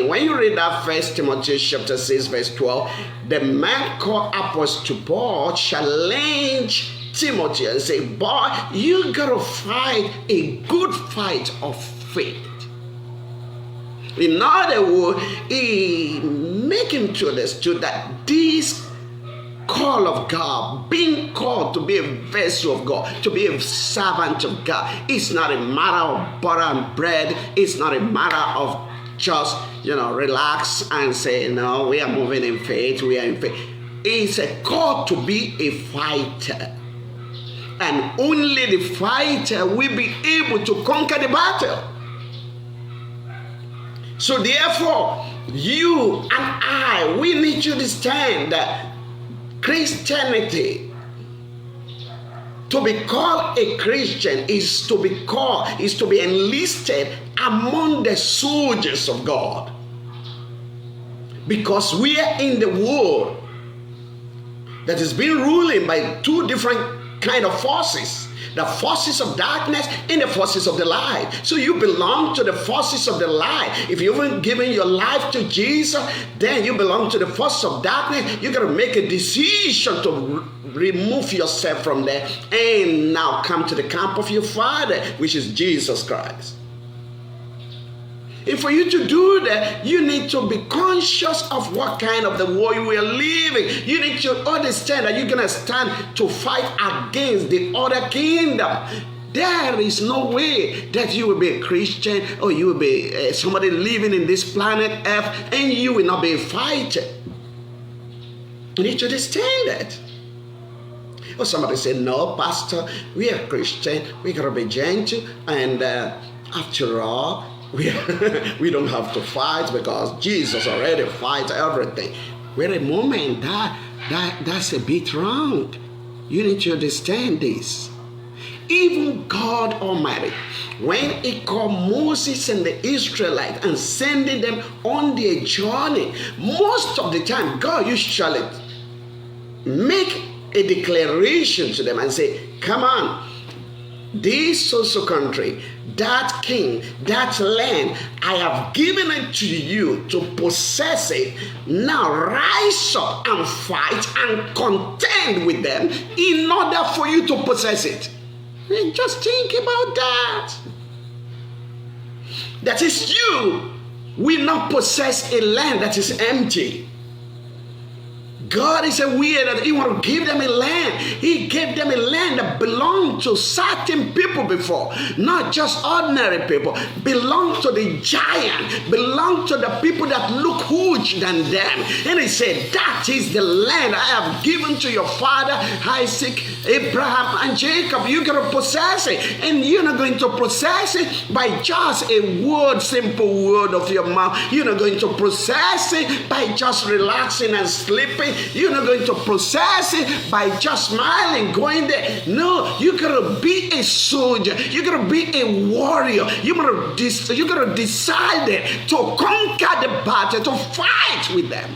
When you read that First Timothy chapter 6, verse 12, the man called Apostle Paul challenge Timothy and say, boy, you gotta fight a good fight of faith. In other words, he make him to understand that this call of God, being called to be a vessel of God, to be a servant of God, it's not a matter of butter and bread. It's not a matter of just, relax and say, no, we are moving in faith, we are in faith. It's a call to be a fighter. And only the fighter will be able to conquer the battle. So therefore, you and I, we need to understand that Christianity, to be called a Christian, is to be enlisted among the soldiers of God. Because we are in the world that is being ruled by two different kind of forces. The forces of darkness and the forces of the light. So you belong to the forces of the light. If you haven't given your life to Jesus, then you belong to the forces of darkness. You got to make a decision to remove yourself from there and now come to the camp of your Father, which is Jesus Christ. And for you to do that, you need to be conscious of what kind of the world you are living. You need to understand that you're going to stand to fight against the other kingdom. There is no way that you will be a Christian or you will be somebody living in this planet Earth and you will not be a fighter. You need to understand that. Or somebody say, no, Pastor, we are Christian. We got to be gentle. And after all, we don't have to fight because Jesus already fights everything. Wait a moment, that's a bit wrong. You need to understand this. Even God Almighty, when he called Moses and the Israelites and sending them on their journey, most of the time God usually make a declaration to them and say, come on, this social country, that king, that land, I have given it to you to possess it. Now rise up and fight and contend with them in order for you to possess it. And just think about that. That is, you will not possess a land that is empty. God is aware that he want to give them a land. He gave them a land that belonged to certain people before. Not just ordinary people. Belonged to the giant. Belonged to the people that look huge than them. And he said, that is the land I have given to your father, Isaac, Abraham, and Jacob. You're going to possess it. And you're not going to possess it by just a word, simple word of your mouth. You're not going to possess it by just relaxing and sleeping. You're not going to process it by just smiling, going there. No, you're going to be a soldier. You're going to be a warrior. You're going to decide to conquer the battle, to fight with them.